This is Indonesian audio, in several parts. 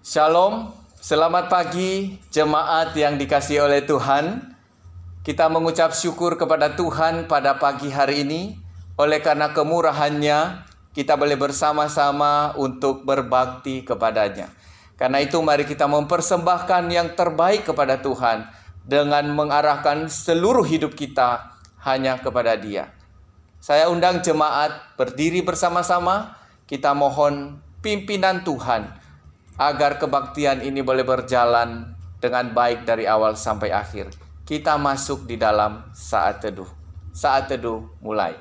Shalom, selamat pagi jemaat yang dikasihi oleh Tuhan. Kita mengucap syukur kepada Tuhan pada pagi hari ini. Oleh karena kemurahan-Nya, kita boleh bersama-sama untuk berbakti kepada-Nya. Karena itu mari kita mempersembahkan yang terbaik kepada Tuhan dengan mengarahkan seluruh hidup kita hanya kepada Dia. Saya undang jemaat berdiri bersama-sama. Kita mohon pimpinan Tuhan agar kebaktian ini boleh berjalan dengan baik dari awal sampai akhir. Kita masuk di dalam saat teduh. Saat teduh mulai.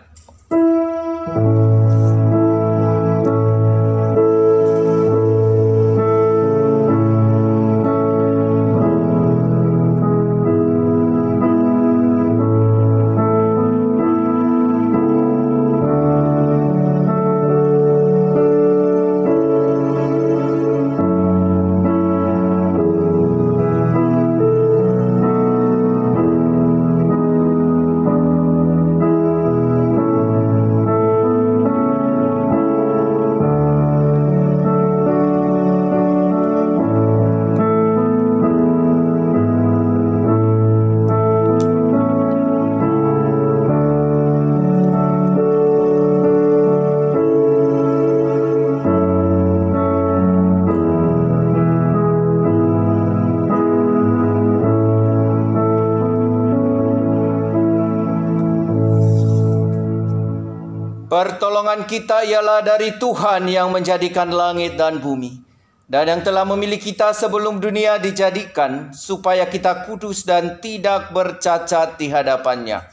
Pertolongan kita ialah dari Tuhan yang menjadikan langit dan bumi, dan yang telah memilih kita sebelum dunia dijadikan, supaya kita kudus dan tidak bercacat di hadapan-Nya.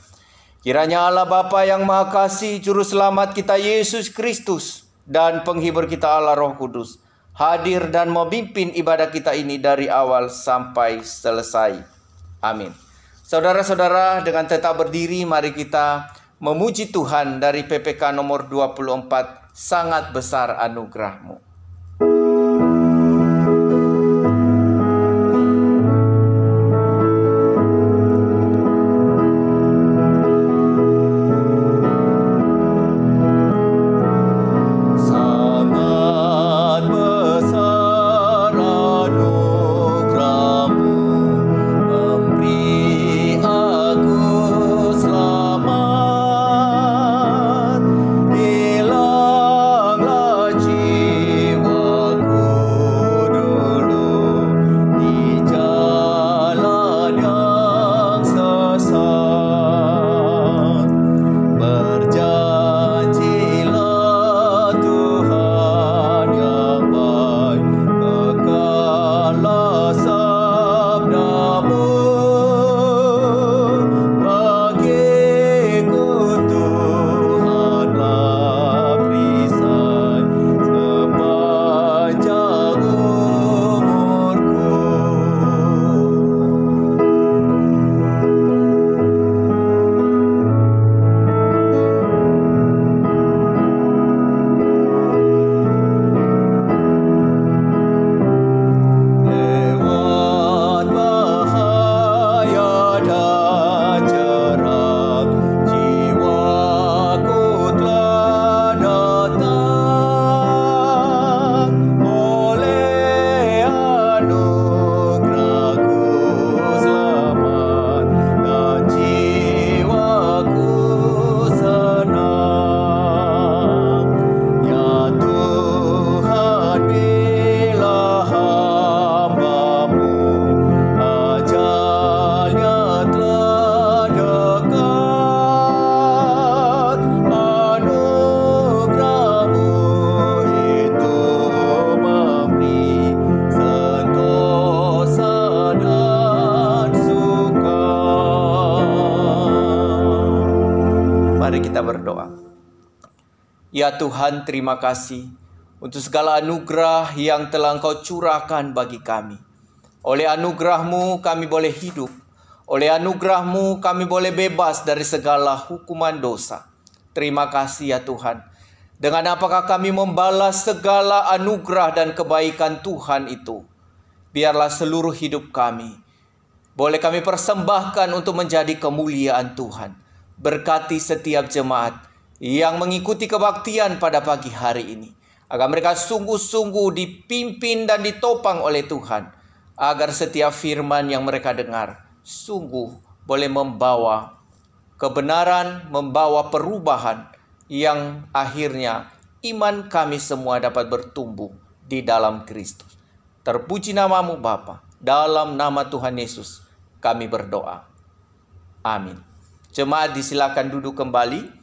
Kiranya Allah Bapa yang Maha Kasih, Juru Selamat kita Yesus Kristus, dan Penghibur kita Allah Roh Kudus, hadir dan memimpin ibadah kita ini dari awal sampai selesai. Amin. Saudara-saudara, dengan tetap berdiri, mari kita memuji Tuhan dari PPK nomor 24, sangat besar anugerah-Mu. Mari kita berdoa. Ya Tuhan, terima kasih untuk segala anugerah yang telah Engkau curahkan bagi kami. Oleh anugerah-Mu kami boleh hidup. Oleh anugerah-Mu kami boleh bebas dari segala hukuman dosa. Terima kasih ya Tuhan. Dengan apakah kami membalas segala anugerah dan kebaikan Tuhan itu? Biarlah seluruh hidup kami boleh kami persembahkan untuk menjadi kemuliaan Tuhan. Berkati setiap jemaat yang mengikuti kebaktian pada pagi hari ini. Agar mereka sungguh-sungguh dipimpin dan ditopang oleh Tuhan. Agar setiap firman yang mereka dengar sungguh boleh membawa kebenaran, membawa perubahan yang akhirnya iman kami semua dapat bertumbuh di dalam Kristus. Terpuji namamu Bapa. Dalam nama Tuhan Yesus kami berdoa. Amin. Jemaat disilakan duduk kembali.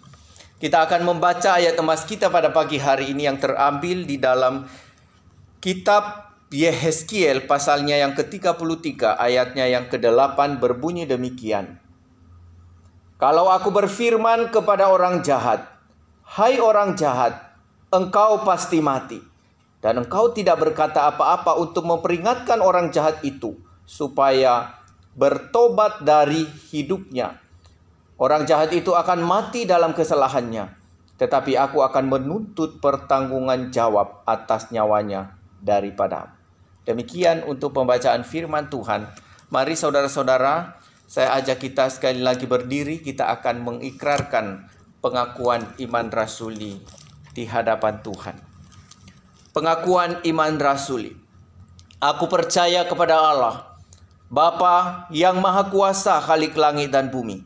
Kita akan membaca ayat emas kita pada pagi hari ini yang terambil di dalam kitab Yehezkiel pasalnya yang ke-33 ayatnya yang ke-8 berbunyi demikian. Kalau aku berfirman kepada orang jahat, hai orang jahat, engkau pasti mati. Dan engkau tidak berkata apa-apa untuk memperingatkan orang jahat itu supaya bertobat dari hidupnya. Orang jahat itu akan mati dalam kesalahannya, tetapi aku akan menuntut pertanggungan jawab atas nyawanya daripadamu. Demikian untuk pembacaan firman Tuhan. Mari saudara-saudara, saya ajak kita sekali lagi berdiri. Kita akan mengikrarkan pengakuan iman rasuli di hadapan Tuhan. Pengakuan iman rasuli. Aku percaya kepada Allah, Bapa yang Maha Kuasa, Khalik langit dan bumi,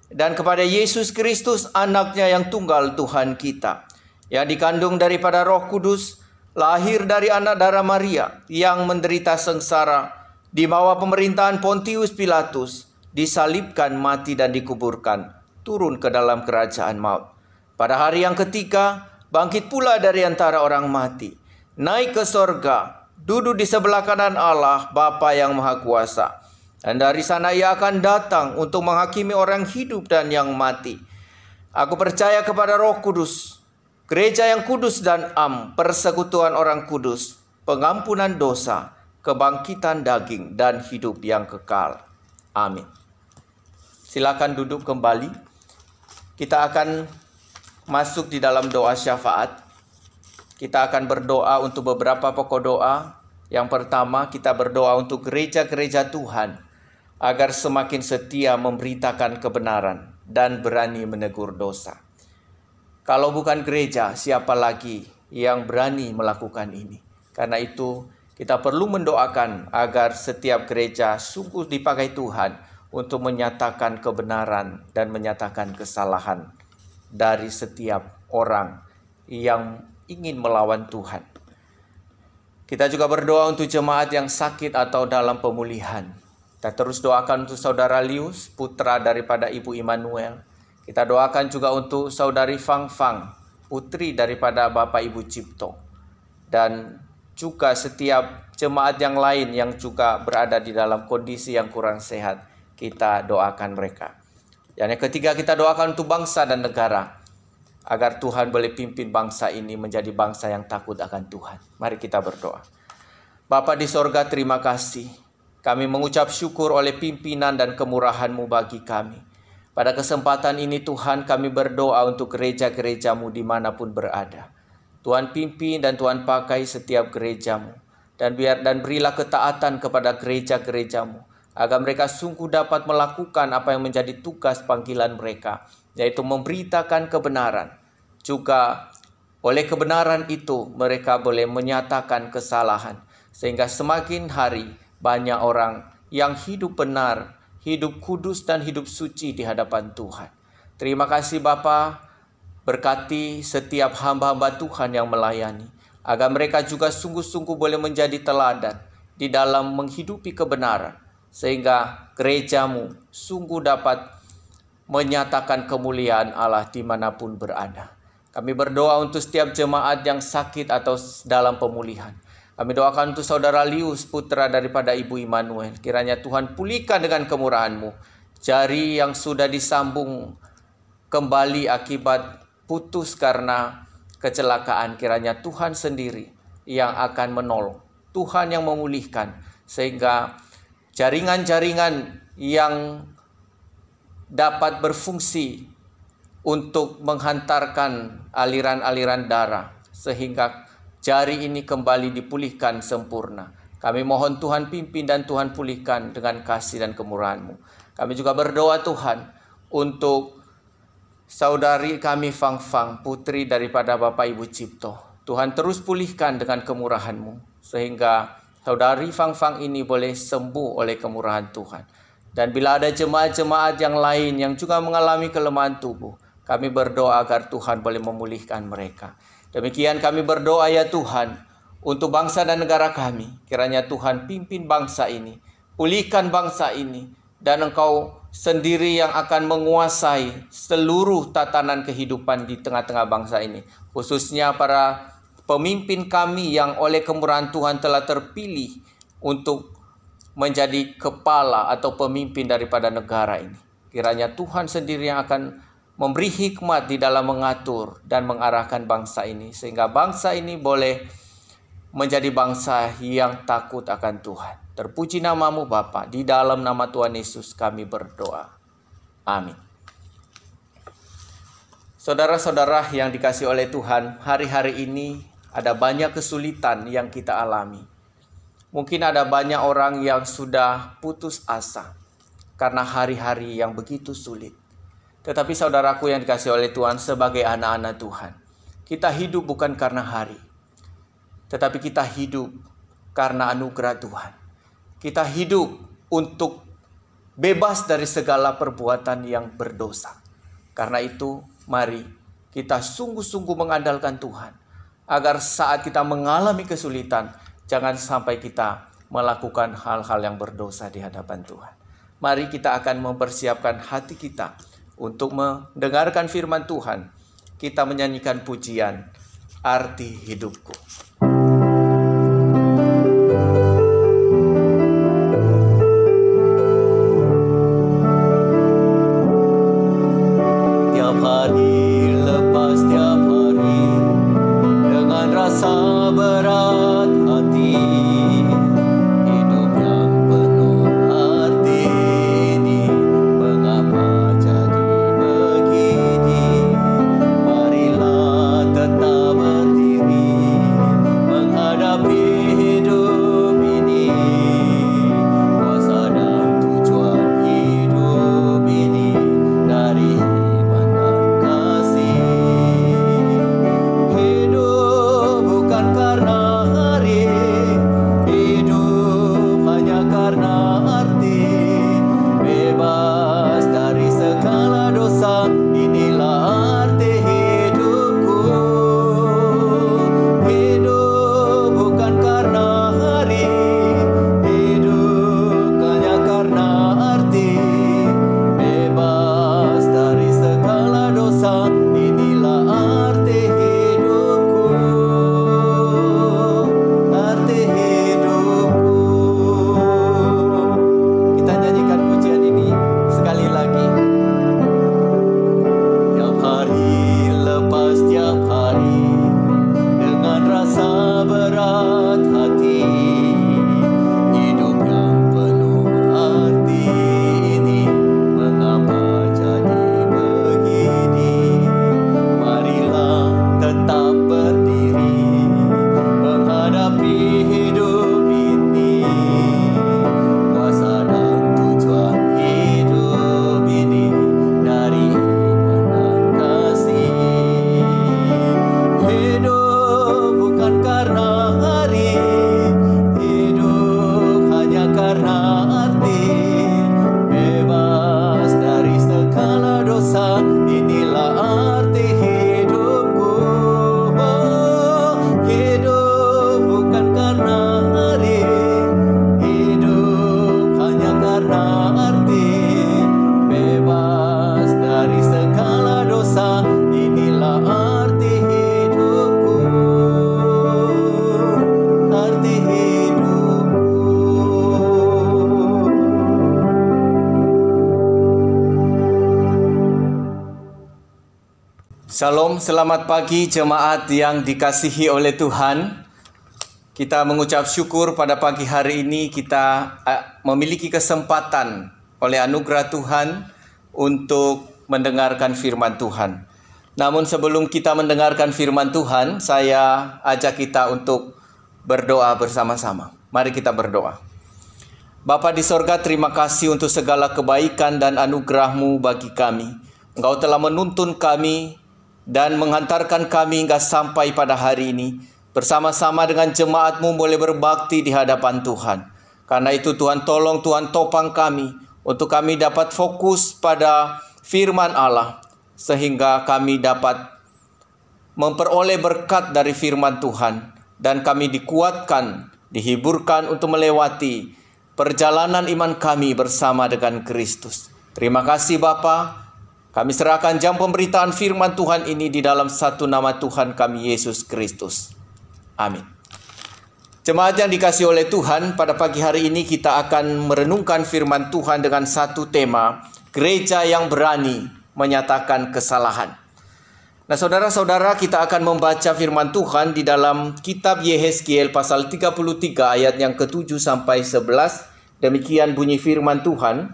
dan kepada Yesus Kristus, anaknya yang tunggal Tuhan kita, yang dikandung daripada Roh Kudus, lahir dari anak darah Maria, yang menderita sengsara di bawah pemerintahan Pontius Pilatus, disalibkan, mati dan dikuburkan, turun ke dalam kerajaan maut. Pada hari yang ketiga, bangkit pula dari antara orang mati, naik ke sorga, duduk di sebelah kanan Allah, Bapa yang Maha Kuasa. Dan dari sana ia akan datang untuk menghakimi orang hidup dan yang mati. Aku percaya kepada Roh Kudus, gereja yang kudus dan persekutuan orang kudus, pengampunan dosa, kebangkitan daging, dan hidup yang kekal. Amin. Silakan duduk kembali. Kita akan masuk di dalam doa syafaat. Kita akan berdoa untuk beberapa pokok doa. Yang pertama, kita berdoa untuk gereja-gereja Tuhan agar semakin setia memberitakan kebenaran dan berani menegur dosa. Kalau bukan gereja, siapa lagi yang berani melakukan ini? Karena itu, kita perlu mendoakan agar setiap gereja sungguh dipakai Tuhan untuk menyatakan kebenaran dan menyatakan kesalahan dari setiap orang yang ingin melawan Tuhan. Kita juga berdoa untuk jemaat yang sakit atau dalam pemulihan. Kita terus doakan untuk saudara Lius, putra daripada Ibu Immanuel. Kita doakan juga untuk saudari Fang Fang, putri daripada Bapak Ibu Cipto. Dan juga setiap jemaat yang lain yang juga berada di dalam kondisi yang kurang sehat, kita doakan mereka. Yang ketiga, kita doakan untuk bangsa dan negara, agar Tuhan boleh pimpin bangsa ini menjadi bangsa yang takut akan Tuhan. Mari kita berdoa. Bapa di sorga, terima kasih. Kami mengucap syukur oleh pimpinan dan kemurahan-Mu bagi kami. Pada kesempatan ini Tuhan, kami berdoa untuk gereja-gereja-Mu dimanapun berada. Tuhan pimpin dan Tuhan pakai setiap gereja-Mu. Dan berilah ketaatan kepada gereja-gereja-Mu, agar mereka sungguh dapat melakukan apa yang menjadi tugas panggilan mereka, yaitu memberitakan kebenaran. Juga oleh kebenaran itu mereka boleh menyatakan kesalahan, sehingga semakin hari banyak orang yang hidup benar, hidup kudus dan hidup suci di hadapan Tuhan. Terima kasih Bapa, berkati setiap hamba-hamba Tuhan yang melayani, agar mereka juga sungguh-sungguh boleh menjadi teladan di dalam menghidupi kebenaran, sehingga gereja-Mu sungguh dapat menyatakan kemuliaan Allah dimanapun berada. Kami berdoa untuk setiap jemaat yang sakit atau dalam pemulihan. Kami doakan untuk saudara Lius, putra daripada Ibu Immanuel. Kiranya Tuhan pulihkan dengan kemurahan-Mu jari yang sudah disambung kembali akibat putus karena kecelakaan. Kiranya Tuhan sendiri yang akan menolong, Tuhan yang memulihkan, sehingga jaringan-jaringan yang dapat berfungsi untuk menghantarkan aliran-aliran darah, sehingga jari ini kembali dipulihkan sempurna. Kami mohon Tuhan pimpin dan Tuhan pulihkan dengan kasih dan kemurahan-Mu. Kami juga berdoa Tuhan untuk saudari kami Fang Fang, putri daripada Bapak Ibu Cipto. Tuhan terus pulihkan dengan kemurahan-Mu, sehingga saudari Fang ini boleh sembuh oleh kemurahan Tuhan. Dan bila ada jemaat-jemaat yang lain yang juga mengalami kelemahan tubuh, kami berdoa agar Tuhan boleh memulihkan mereka. Demikian kami berdoa ya Tuhan, untuk bangsa dan negara kami. Kiranya Tuhan pimpin bangsa ini, pulihkan bangsa ini, dan Engkau sendiri yang akan menguasai seluruh tatanan kehidupan di tengah-tengah bangsa ini. Khususnya para pemimpin kami yang oleh kemurahan Tuhan telah terpilih untuk menjadi kepala atau pemimpin daripada negara ini. Kiranya Tuhan sendiri yang akan memberi hikmat di dalam mengatur dan mengarahkan bangsa ini, sehingga bangsa ini boleh menjadi bangsa yang takut akan Tuhan. Terpuji nama-Mu Bapa, di dalam nama Tuhan Yesus kami berdoa. Amin. Saudara-saudara yang dikasihi oleh Tuhan, hari-hari ini ada banyak kesulitan yang kita alami. Mungkin ada banyak orang yang sudah putus asa karena hari-hari yang begitu sulit. Tetapi saudaraku yang dikasihi oleh Tuhan, sebagai anak-anak Tuhan, kita hidup bukan karena hari, tetapi kita hidup karena anugerah Tuhan. Kita hidup untuk bebas dari segala perbuatan yang berdosa. Karena itu, mari kita sungguh-sungguh mengandalkan Tuhan, agar saat kita mengalami kesulitan, jangan sampai kita melakukan hal-hal yang berdosa di hadapan Tuhan. Mari kita akan mempersiapkan hati kita untuk mendengarkan firman Tuhan. Kita menyanyikan pujian, Arti Hidupku. Tiap hari lepas tiap hari, dengan rasa berat hati, hidup yang penuh arti ini, mengapa jadi begini? Marilah tetap berdiri, menghadapi hidup ini. Kuasa dan tujuan hidup ini dari iman dan kasih. Hidup bukan karena hari, hidup hanya karena arti. Bebas dari segala dosa, inilah arti hidupku. Hidup bukan karena hari, hidup hanya karena arti. Bebas dari segala dosa, inilah arti hidupku. Arti hidupku. Kita nyanyikan pujian ini sekali lagi. Tiap hari lepas tiap hari, dengan rasa berat hati, hidup yang penuh arti ini, mengapa jadi begini? Marilah tetap berdiri, menghadapi hidup ini. Kuasa dan tujuan hidup ini dari iman dan kasih. Hidup bukan karena hari, hidup hanya karena arti. Bebas dari segala dosa, inilah arti hidupku. Hidup bukan karena hari, hidup hanya karena arti. Bebas dari segala dosa, inilah arti hidupku. Arti hidupku. Shalom, selamat pagi jemaat yang dikasihi oleh Tuhan. Kita mengucap syukur pada pagi hari ini kita memiliki kesempatan oleh anugerah Tuhan untuk mendengarkan firman Tuhan. Namun sebelum kita mendengarkan firman Tuhan, saya ajak kita untuk berdoa bersama-sama. Mari kita berdoa. Bapa di sorga, terima kasih untuk segala kebaikan dan anugerah-Mu bagi kami. Engkau telah menuntun kami dan menghantarkan kami hingga sampai pada hari ini. Bersama-sama dengan jemaat-Mu boleh berbakti di hadapan Tuhan. Karena itu Tuhan tolong, Tuhan topang kami untuk kami dapat fokus pada firman Allah, sehingga kami dapat memperoleh berkat dari firman Tuhan, dan kami dikuatkan, dihiburkan untuk melewati perjalanan iman kami bersama dengan Kristus. Terima kasih Bapa. Kami serahkan jam pemberitaan firman Tuhan ini di dalam satu nama Tuhan kami, Yesus Kristus. Amin. Jemaat yang dikasihi oleh Tuhan, pada pagi hari ini kita akan merenungkan firman Tuhan dengan satu tema, gereja yang berani menyatakan kesalahan. Nah, saudara-saudara, kita akan membaca firman Tuhan di dalam kitab Yehezkiel pasal 33 ayat yang ke-7 sampai 11. Demikian bunyi firman Tuhan.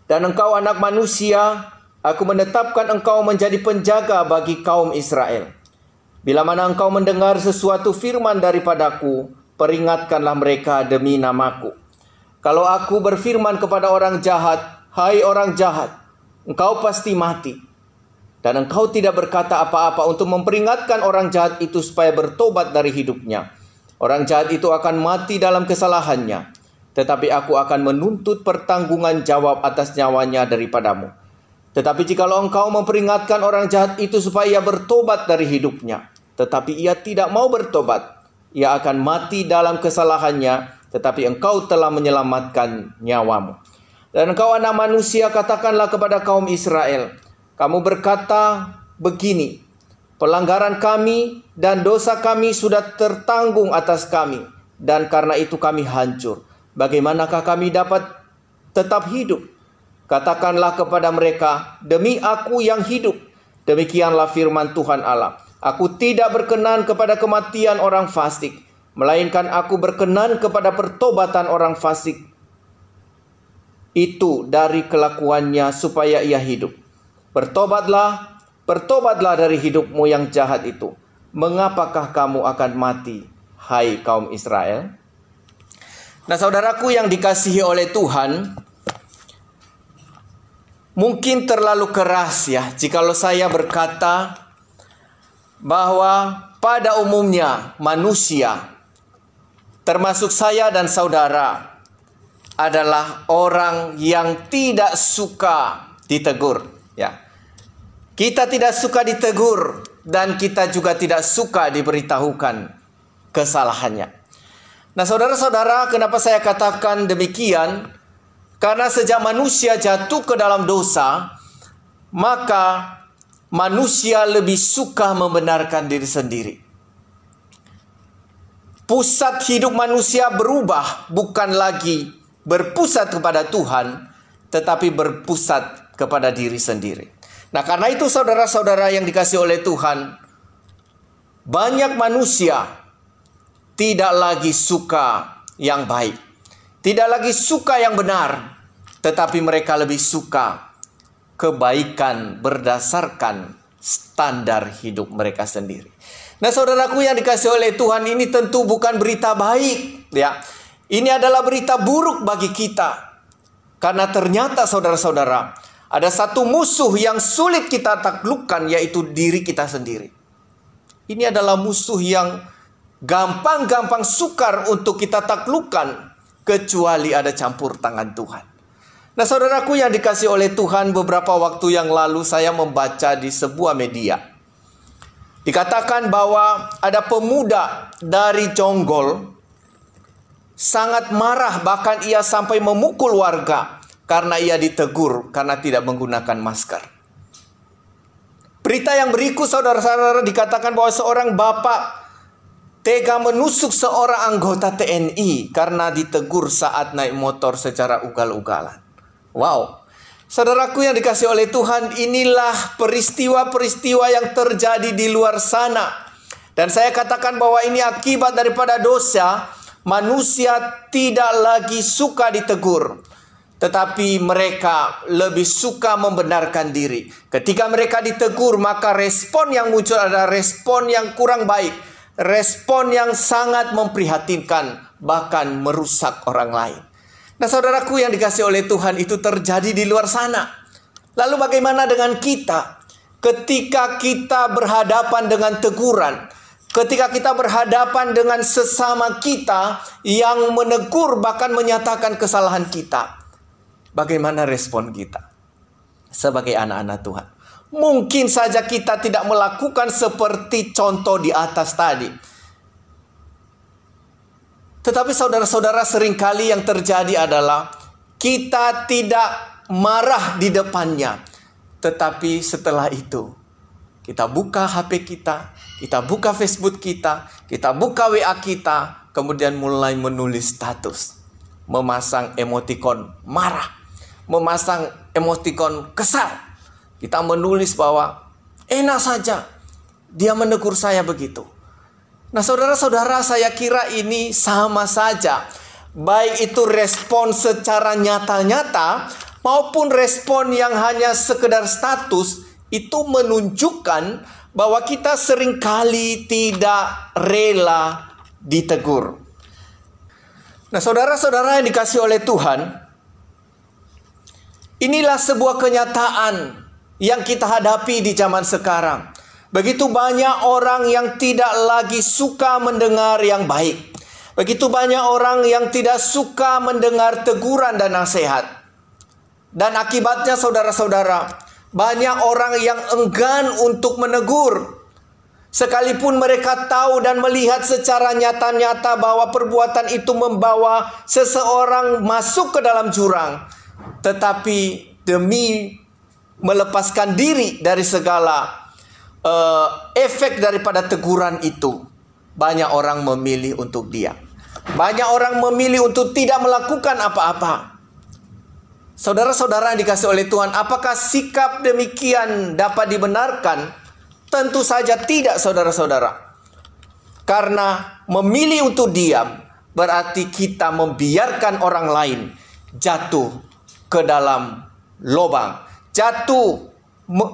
Dan engkau anak manusia, aku menetapkan engkau menjadi penjaga bagi kaum Israel. Bila mana engkau mendengar sesuatu firman daripadaku, peringatkanlah mereka demi namaku. Kalau aku berfirman kepada orang jahat, hai orang jahat, engkau pasti mati. Dan engkau tidak berkata apa-apa untuk memperingatkan orang jahat itu supaya bertobat dari hidupnya. Orang jahat itu akan mati dalam kesalahannya. Tetapi aku akan menuntut pertanggungan jawab atas nyawanya daripadamu. Tetapi jikalau engkau memperingatkan orang jahat itu supaya ia bertobat dari hidupnya, tetapi ia tidak mau bertobat, ia akan mati dalam kesalahannya, tetapi engkau telah menyelamatkan nyawamu. Dan engkau anak manusia, katakanlah kepada kaum Israel, kamu berkata begini, pelanggaran kami dan dosa kami sudah tertanggung atas kami, dan karena itu kami hancur. Bagaimanakah kami dapat tetap hidup? Katakanlah kepada mereka, demi aku yang hidup, demikianlah firman Tuhan Allah, aku tidak berkenan kepada kematian orang fasik, melainkan aku berkenan kepada pertobatan orang fasik itu dari kelakuannya supaya ia hidup. Bertobatlah, bertobatlah dari hidupmu yang jahat itu. Mengapakah kamu akan mati, hai kaum Israel? Nah, saudaraku yang dikasihi oleh Tuhan, mungkin terlalu keras ya jikalau saya berkata bahwa pada umumnya manusia, termasuk saya dan saudara, adalah orang yang tidak suka ditegur. Ya, kita tidak suka ditegur dan kita juga tidak suka diberitahukan kesalahannya. Nah, saudara-saudara, kenapa saya katakan demikian? Karena sejak manusia jatuh ke dalam dosa, maka manusia lebih suka membenarkan diri sendiri. Pusat hidup manusia berubah, bukan lagi berpusat kepada Tuhan, tetapi berpusat kepada diri sendiri. Nah, karena itu saudara-saudara yang dikasihi oleh Tuhan, banyak manusia tidak lagi suka yang baik, tidak lagi suka yang benar, tetapi mereka lebih suka kebaikan berdasarkan standar hidup mereka sendiri. Nah, saudaraku yang dikasihi oleh Tuhan, ini tentu bukan berita baik, ya. Ini adalah berita buruk bagi kita. Karena ternyata saudara-saudara, ada satu musuh yang sulit kita taklukkan, yaitu diri kita sendiri. Ini adalah musuh yang gampang-gampang sukar untuk kita taklukkan, kecuali ada campur tangan Tuhan. Nah, saudaraku yang dikasihi oleh Tuhan, beberapa waktu yang lalu saya membaca di sebuah media. Dikatakan bahwa ada pemuda dari Jonggol sangat marah, bahkan ia sampai memukul warga karena ia ditegur karena tidak menggunakan masker. Berita yang berikut, saudara-saudara, dikatakan bahwa seorang bapak tega menusuk seorang anggota TNI karena ditegur saat naik motor secara ugal-ugalan. Wow, saudaraku yang dikasihi oleh Tuhan, inilah peristiwa-peristiwa yang terjadi di luar sana. Dan saya katakan bahwa ini akibat daripada dosa. Manusia tidak lagi suka ditegur, tetapi mereka lebih suka membenarkan diri. Ketika mereka ditegur, maka respon yang muncul adalah respon yang kurang baik, respon yang sangat memprihatinkan, bahkan merusak orang lain. Nah, saudaraku yang dikasihi oleh Tuhan, itu terjadi di luar sana. Lalu bagaimana dengan kita? ketika kita berhadapan dengan teguran, ketika kita berhadapan dengan sesama kita yang menegur bahkan menyatakan kesalahan kita, bagaimana respon kita sebagai anak-anak Tuhan? Mungkin saja kita tidak melakukan seperti contoh di atas tadi. Tetapi saudara-saudara, seringkali yang terjadi adalah kita tidak marah di depannya. Tetapi setelah itu, kita buka HP kita buka Facebook kita buka WA kita, kemudian mulai menulis status, memasang emotikon marah, memasang emotikon kesal. Kita menulis bahwa enak saja dia menegur saya begitu. Nah, saudara-saudara, saya kira ini sama saja. Baik itu respon secara nyata-nyata maupun respon yang hanya sekedar status, itu menunjukkan bahwa kita seringkali tidak rela ditegur. Nah, saudara-saudara yang dikasihi oleh Tuhan, inilah sebuah kenyataan yang kita hadapi di zaman sekarang. Begitu banyak orang yang tidak lagi suka mendengar yang baik. Begitu banyak orang yang tidak suka mendengar teguran dan nasihat. Dan akibatnya, saudara-saudara, banyak orang yang enggan untuk menegur. Sekalipun mereka tahu dan melihat secara nyata-nyata bahwa perbuatan itu membawa seseorang masuk ke dalam jurang. Tetapi demi melepaskan diri dari segala efek daripada teguran itu, banyak orang memilih untuk diam. Banyak orang memilih untuk tidak melakukan apa-apa. Saudara-saudara yang dikasihi oleh Tuhan, apakah sikap demikian dapat dibenarkan? Tentu saja tidak, saudara-saudara. Karena memilih untuk diam berarti kita membiarkan orang lain jatuh ke dalam lubang, jatuh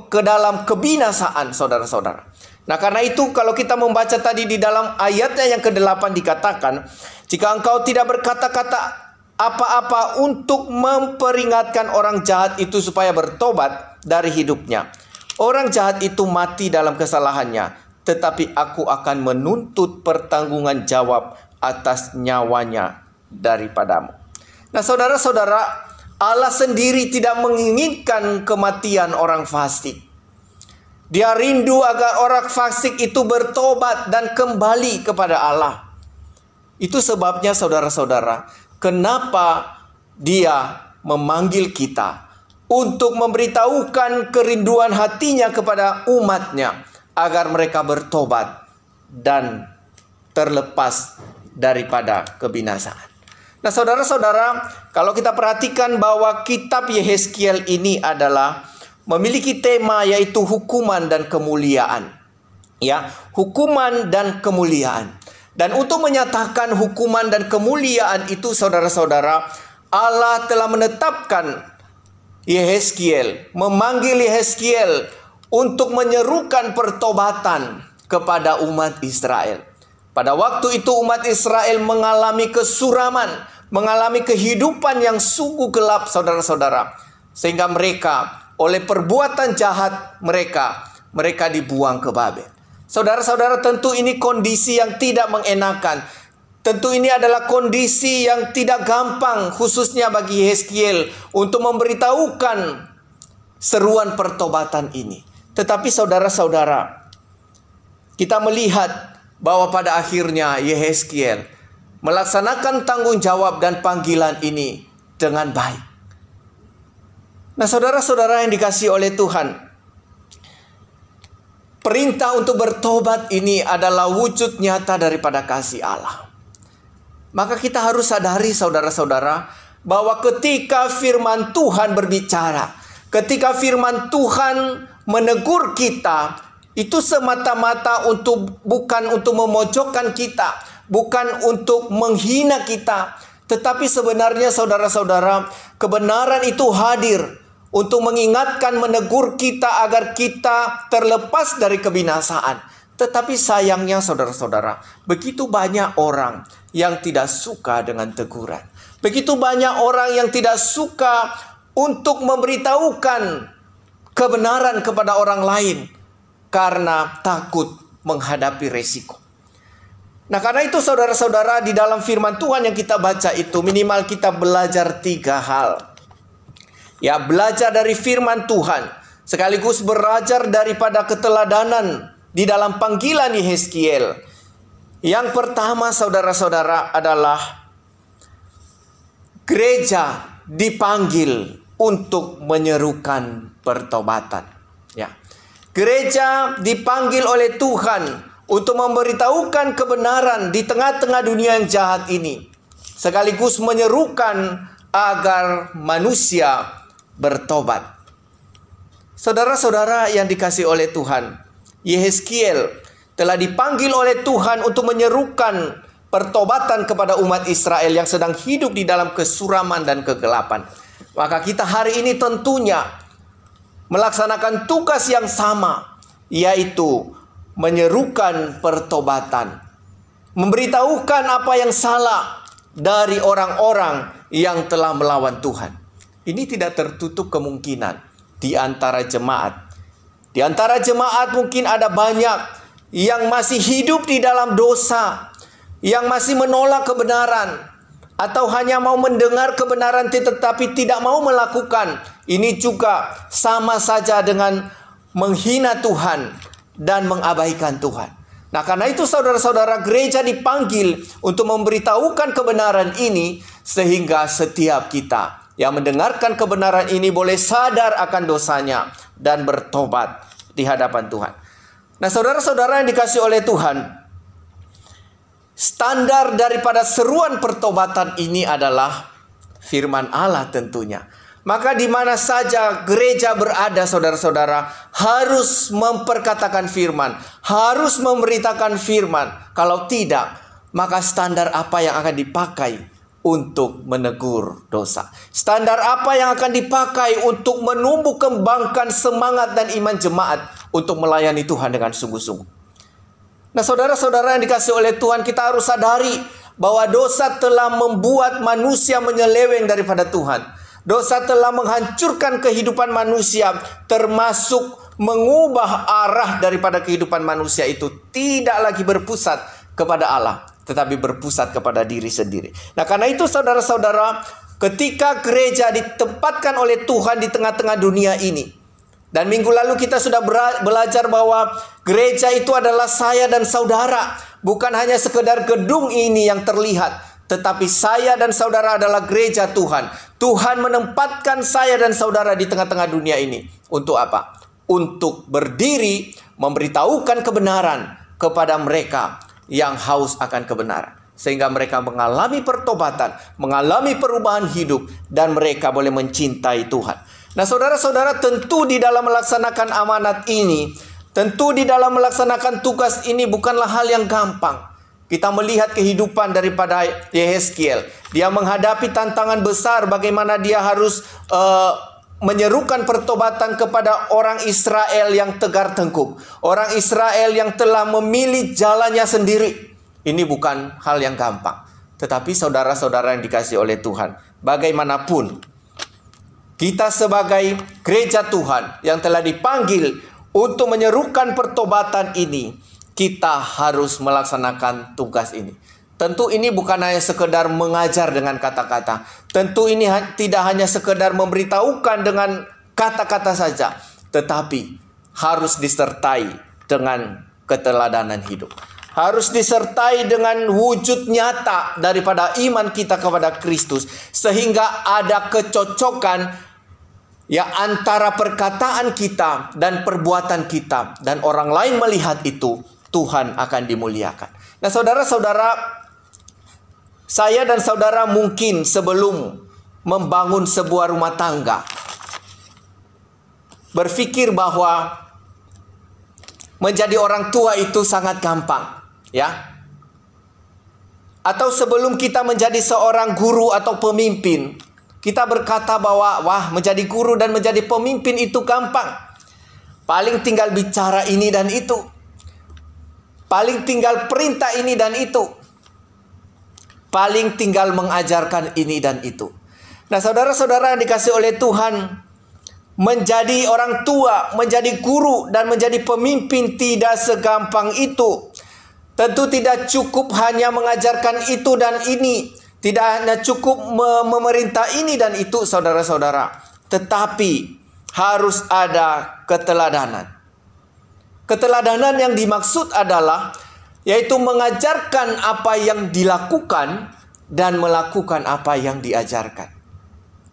ke dalam kebinasaan, saudara-saudara. Nah, karena itu kalau kita membaca tadi di dalam ayatnya yang ke-8 dikatakan, jika engkau tidak berkata-kata apa-apa untuk memperingatkan orang jahat itu supaya bertobat dari hidupnya, orang jahat itu mati dalam kesalahannya, tetapi aku akan menuntut pertanggungan jawab atas nyawanya daripadamu. Nah, saudara-saudara, Allah sendiri tidak menginginkan kematian orang fasik. Dia rindu agar orang fasik itu bertobat dan kembali kepada Allah. Itu sebabnya, saudara-saudara, kenapa dia memanggil kita untuk memberitahukan kerinduan hatinya kepada umatnya agar mereka bertobat dan terlepas daripada kebinasaan. Nah, saudara-saudara, kalau kita perhatikan bahwa kitab Yehezkiel ini adalah memiliki tema yaitu hukuman dan kemuliaan. Ya, hukuman dan kemuliaan. Dan untuk menyatakan hukuman dan kemuliaan itu, saudara-saudara, Allah telah menetapkan Yehezkiel, memanggil Yehezkiel untuk menyerukan pertobatan kepada umat Israel. Pada waktu itu umat Israel mengalami kesuraman, mengalami kehidupan yang sungguh gelap, saudara-saudara. Sehingga mereka, oleh perbuatan jahat mereka dibuang ke Babel. Saudara-saudara, tentu ini kondisi yang tidak mengenakan. Tentu ini adalah kondisi yang tidak gampang, khususnya bagi Yehezkiel, untuk memberitahukan seruan pertobatan ini. Tetapi saudara-saudara, kita melihat bahwa pada akhirnya Yehezkiel melaksanakan tanggung jawab dan panggilan ini dengan baik. Nah, saudara-saudara yang dikasihi oleh Tuhan, perintah untuk bertobat ini adalah wujud nyata daripada kasih Allah. Maka kita harus sadari, saudara-saudara, bahwa ketika firman Tuhan berbicara, ketika firman Tuhan menegur kita, itu semata-mata bukan untuk memojokkan kita, bukan untuk menghina kita, tetapi sebenarnya, saudara-saudara, kebenaran itu hadir untuk mengingatkan, menegur kita agar kita terlepas dari kebinasaan. Tetapi sayangnya, saudara-saudara, begitu banyak orang yang tidak suka dengan teguran. Begitu banyak orang yang tidak suka untuk memberitahukan kebenaran kepada orang lain karena takut menghadapi resiko. Nah, karena itu saudara-saudara, di dalam firman Tuhan yang kita baca itu minimal kita belajar 3 hal. Ya, belajar dari firman Tuhan, sekaligus belajar daripada keteladanan di dalam panggilan Yehezkiel. Yang pertama, saudara-saudara, adalah gereja dipanggil untuk menyerukan pertobatan. Ya. Gereja dipanggil oleh Tuhan untuk memberitahukan kebenaran di tengah-tengah dunia yang jahat ini, sekaligus menyerukan agar manusia bertobat. Saudara-saudara yang dikasihi oleh Tuhan, Yehezkiel telah dipanggil oleh Tuhan untuk menyerukan pertobatan kepada umat Israel yang sedang hidup di dalam kesuraman dan kegelapan. Maka kita hari ini tentunya melaksanakan tugas yang sama, yaitu menyerukan pertobatan, memberitahukan apa yang salah dari orang-orang yang telah melawan Tuhan. Ini tidak tertutup kemungkinan di antara jemaat. Di antara jemaat mungkin ada banyak yang masih hidup di dalam dosa, yang masih menolak kebenaran, atau hanya mau mendengar kebenaran tetapi tidak mau melakukan. Ini juga sama saja dengan menghina Tuhan dan mengabaikan Tuhan. Nah, karena itu saudara-saudara, gereja dipanggil untuk memberitahukan kebenaran ini, sehingga setiap kita yang mendengarkan kebenaran ini boleh sadar akan dosanya dan bertobat di hadapan Tuhan. Nah, saudara-saudara yang dikasihi oleh Tuhan, standar daripada seruan pertobatan ini adalah firman Allah tentunya. Maka di mana saja gereja berada, saudara-saudara, harus memperkatakan firman, harus memberitakan firman. Kalau tidak, maka standar apa yang akan dipakai untuk menegur dosa? Standar apa yang akan dipakai untuk menumbuh kembangkan semangat dan iman jemaat untuk melayani Tuhan dengan sungguh-sungguh? Nah, saudara-saudara yang dikasihi oleh Tuhan, kita harus sadari bahwa dosa telah membuat manusia menyeleweng daripada Tuhan. Dosa telah menghancurkan kehidupan manusia, termasuk mengubah arah daripada kehidupan manusia itu tidak lagi berpusat kepada Allah, tetapi berpusat kepada diri sendiri. Nah, karena itu saudara-saudara, ketika gereja ditempatkan oleh Tuhan di tengah-tengah dunia ini, dan minggu lalu kita sudah belajar bahwa gereja itu adalah saya dan saudara, bukan hanya sekedar gedung ini yang terlihat, tetapi saya dan saudara adalah gereja Tuhan. Tuhan menempatkan saya dan saudara di tengah-tengah dunia ini. Untuk apa? Untuk berdiri, memberitahukan kebenaran kepada mereka yang haus akan kebenaran. Sehingga mereka mengalami pertobatan, mengalami perubahan hidup, dan mereka boleh mencintai Tuhan. Nah, saudara-saudara, tentu di dalam melaksanakan amanat ini, tentu di dalam melaksanakan tugas ini bukanlah hal yang gampang. Kita melihat kehidupan daripada Yehezkiel. Dia menghadapi tantangan besar bagaimana dia harus menyerukan pertobatan kepada orang Israel yang tegar tengkuk. Orang Israel yang telah memilih jalannya sendiri. Ini bukan hal yang gampang. Tetapi saudara-saudara yang dikasihi oleh Tuhan, bagaimanapun kita sebagai gereja Tuhan yang telah dipanggil untuk menyerukan pertobatan ini, kita harus melaksanakan tugas ini. Tentu ini bukan hanya sekedar mengajar dengan kata-kata. Tentu ini tidak hanya sekedar memberitahukan dengan kata-kata saja, tetapi harus disertai dengan keteladanan hidup. Harus disertai dengan wujud nyata daripada iman kita kepada Kristus, sehingga ada kecocokan ya antara perkataan kita dan perbuatan kita, dan orang lain melihat itu, Tuhan akan dimuliakan. Nah, saudara-saudara, saya dan saudara mungkin sebelum membangun sebuah rumah tangga berpikir bahwa menjadi orang tua itu sangat gampang, ya. Atau sebelum kita menjadi seorang guru atau pemimpin, kita berkata bahwa wah, menjadi guru dan menjadi pemimpin itu gampang. Paling tinggal bicara ini dan itu. Paling tinggal perintah ini dan itu. Paling tinggal mengajarkan ini dan itu. Nah, saudara-saudara yang dikasihi oleh Tuhan, Menjadi orang tua, menjadi guru, dan menjadi pemimpin tidak segampang itu. Tentu tidak cukup hanya mengajarkan itu dan ini. Tidak hanya cukup memerintah ini dan itu, saudara-saudara. Tetapi harus ada keteladanan. Keteladanan yang dimaksud adalah yaitu mengajarkan apa yang dilakukan dan melakukan apa yang diajarkan.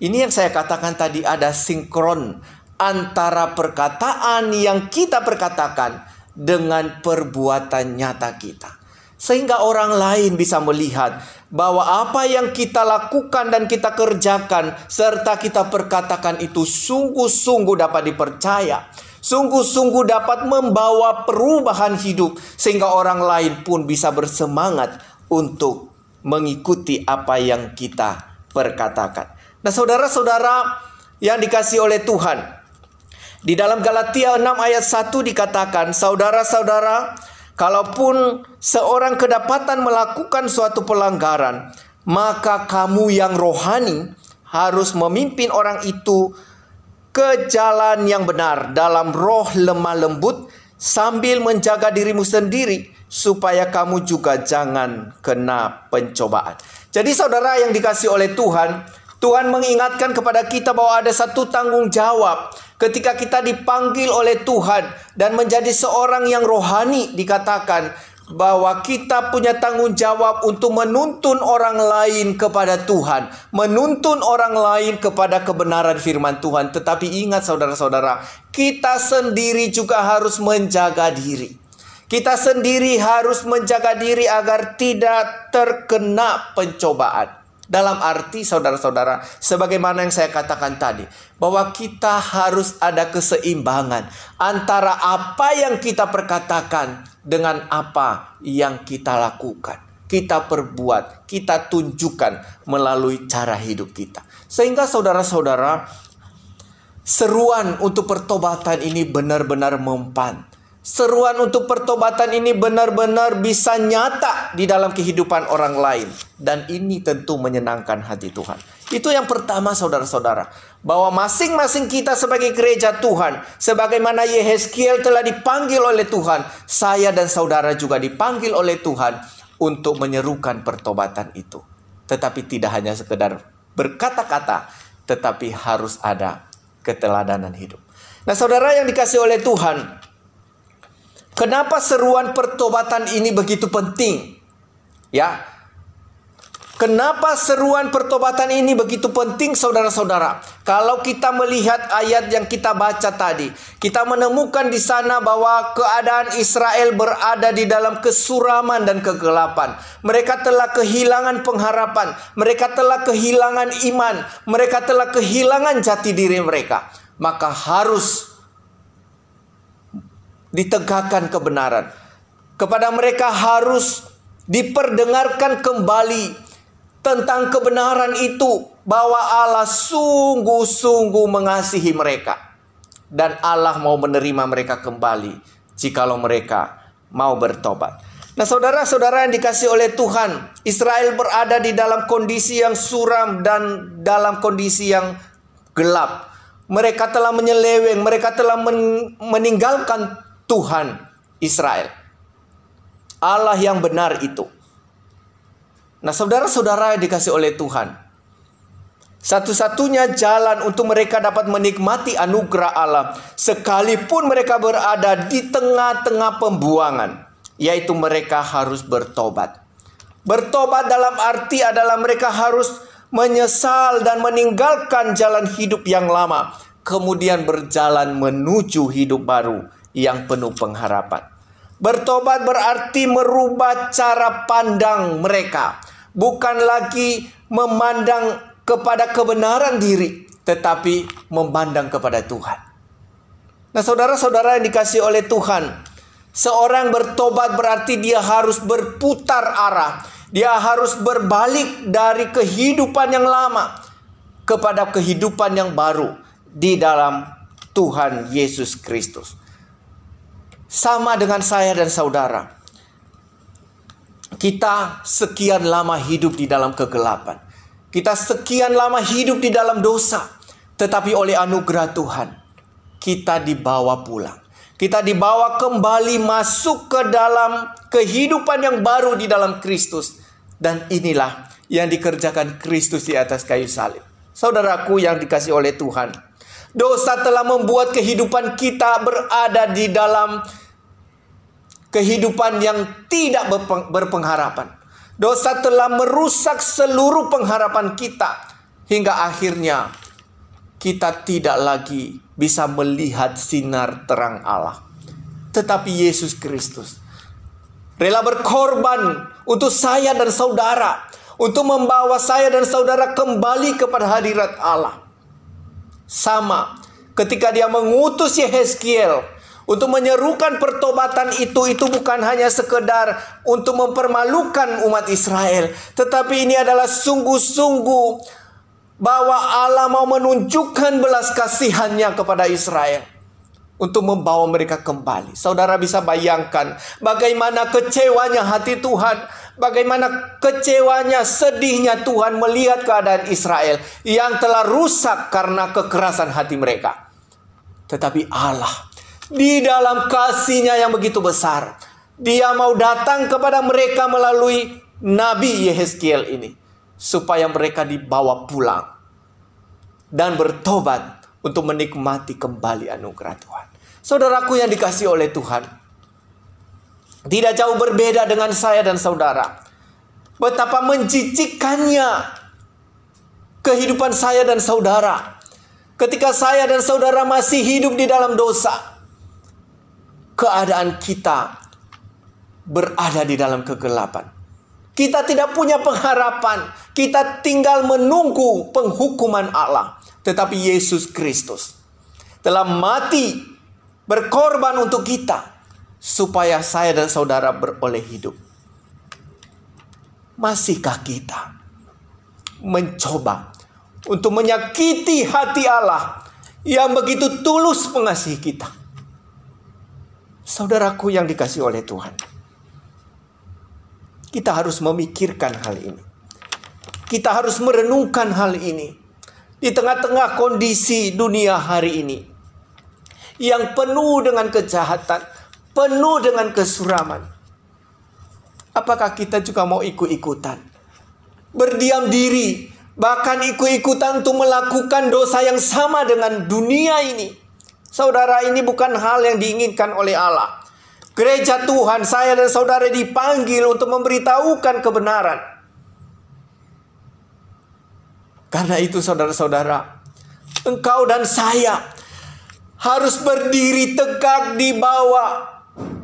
Ini yang saya katakan tadi, ada sinkron antara perkataan yang kita perkatakan dengan perbuatan nyata kita. Sehingga orang lain bisa melihat bahwa apa yang kita lakukan dan kita kerjakan serta kita perkatakan itu sungguh-sungguh dapat dipercaya. Sungguh-sungguh dapat membawa perubahan hidup sehingga orang lain pun bisa bersemangat untuk mengikuti apa yang kita perkatakan. Nah, saudara-saudara yang dikasihi oleh Tuhan, di dalam Galatia 6 ayat 1 dikatakan, saudara-saudara, kalaupun seorang kedapatan melakukan suatu pelanggaran, maka kamu yang rohani harus memimpin orang itu ke jalan yang benar dalam roh lemah lembut, sambil menjaga dirimu sendiri supaya kamu juga jangan kena pencobaan. Jadi saudara yang dikasihi oleh Tuhan, Tuhan mengingatkan kepada kita bahwa ada satu tanggung jawab ketika kita dipanggil oleh Tuhan dan menjadi seorang yang rohani. Dikatakan bahwa kita punya tanggung jawab untuk menuntun orang lain kepada Tuhan, menuntun orang lain kepada kebenaran firman Tuhan. Tetapi ingat saudara-saudara, kita sendiri juga harus menjaga diri. Kita sendiri harus menjaga diri agar tidak terkena pencobaan. Dalam arti saudara-saudara, sebagaimana yang saya katakan tadi, bahwa kita harus ada keseimbangan antara apa yang kita perkatakan dengan apa yang kita lakukan, kita perbuat, kita tunjukkan melalui cara hidup kita. Sehingga saudara-saudara, seruan untuk pertobatan ini benar-benar mempan. Seruan untuk pertobatan ini benar-benar bisa nyata di dalam kehidupan orang lain. Dan ini tentu menyenangkan hati Tuhan. Itu yang pertama saudara-saudara. Bahwa masing-masing kita sebagai gereja Tuhan, sebagaimana Yehezkiel telah dipanggil oleh Tuhan, saya dan saudara juga dipanggil oleh Tuhan untuk menyerukan pertobatan itu. Tetapi tidak hanya sekedar berkata-kata, tetapi harus ada keteladanan hidup. Nah saudara yang dikasihi oleh Tuhan, kenapa seruan pertobatan ini begitu penting? Ya. Kenapa seruan pertobatan ini begitu penting saudara-saudara? Kalau kita melihat ayat yang kita baca tadi, kita menemukan di sana bahwa keadaan Israel berada di dalam kesuraman dan kegelapan. Mereka telah kehilangan pengharapan, mereka telah kehilangan iman, mereka telah kehilangan jati diri mereka. Maka harus ditegakkan kebenaran. Kepada mereka harus diperdengarkan kembali tentang kebenaran itu, bahwa Allah sungguh-sungguh mengasihi mereka. Dan Allah mau menerima mereka kembali jikalau mereka mau bertobat. Nah saudara-saudara yang dikasihi oleh Tuhan, Israel berada di dalam kondisi yang suram dan dalam kondisi yang gelap. Mereka telah menyeleweng, mereka telah meninggalkan Tuhan Israel, Allah yang benar itu. Nah saudara-saudara yang dikasihi oleh Tuhan, satu-satunya jalan untuk mereka dapat menikmati anugerah Allah, sekalipun mereka berada di tengah-tengah pembuangan, yaitu mereka harus bertobat. Bertobat dalam arti adalah mereka harus menyesal dan meninggalkan jalan hidup yang lama, kemudian berjalan menuju hidup baru yang penuh pengharapan. Bertobat berarti merubah cara pandang mereka. Bukan lagi memandang kepada kebenaran diri, tetapi memandang kepada Tuhan. Nah saudara-saudara yang dikasihi oleh Tuhan, seorang bertobat berarti dia harus berputar arah. Dia harus berbalik dari kehidupan yang lama kepada kehidupan yang baru di dalam Tuhan Yesus Kristus. Sama dengan saya dan saudara. Kita sekian lama hidup di dalam kegelapan. Kita sekian lama hidup di dalam dosa. Tetapi oleh anugerah Tuhan, kita dibawa pulang. Kita dibawa kembali masuk ke dalam kehidupan yang baru di dalam Kristus. Dan inilah yang dikerjakan Kristus di atas kayu salib. Saudaraku yang dikasihi oleh Tuhan, dosa telah membuat kehidupan kita berada di dalam kehidupan yang tidak berpengharapan. Dosa telah merusak seluruh pengharapan kita. Hingga akhirnya kita tidak lagi bisa melihat sinar terang Allah. Tetapi Yesus Kristus rela berkorban untuk saya dan saudara, untuk membawa saya dan saudara kembali kepada hadirat Allah. Sama ketika dia mengutus Yehezkiel untuk menyerukan pertobatan itu bukan hanya sekedar untuk mempermalukan umat Israel, tetapi ini adalah sungguh-sungguh bahwa Allah mau menunjukkan belas kasihannya kepada Israel untuk membawa mereka kembali. Saudara bisa bayangkan bagaimana kecewanya hati Tuhan, bagaimana kecewanya, sedihnya Tuhan melihat keadaan Israel yang telah rusak karena kekerasan hati mereka. Tetapi Allah di dalam kasih-Nya yang begitu besar, Dia mau datang kepada mereka melalui Nabi Yehezkiel ini, supaya mereka dibawa pulang dan bertobat untuk menikmati kembali anugerah Tuhan. Saudaraku yang dikasihi oleh Tuhan, tidak jauh berbeda dengan saya dan saudara. Betapa menjijikkannya kehidupan saya dan saudara ketika saya dan saudara masih hidup di dalam dosa. Keadaan kita berada di dalam kegelapan. Kita tidak punya pengharapan. Kita tinggal menunggu penghukuman Allah. Tetapi Yesus Kristus telah mati, berkorban untuk kita, supaya saya dan saudara beroleh hidup. Masihkah kita mencoba untuk menyakiti hati Allah yang begitu tulus mengasihi kita? Saudaraku yang dikasihi oleh Tuhan, kita harus memikirkan hal ini. Kita harus merenungkan hal ini. Di tengah-tengah kondisi dunia hari ini yang penuh dengan kejahatan, penuh dengan kesuraman, apakah kita juga mau ikut-ikutan, berdiam diri, bahkan ikut-ikutan untuk melakukan dosa yang sama dengan dunia ini? Saudara, ini bukan hal yang diinginkan oleh Allah. Gereja Tuhan, saya dan saudara dipanggil untuk memberitahukan kebenaran. Karena itu saudara-saudara, engkau dan saya harus berdiri tegak di bawah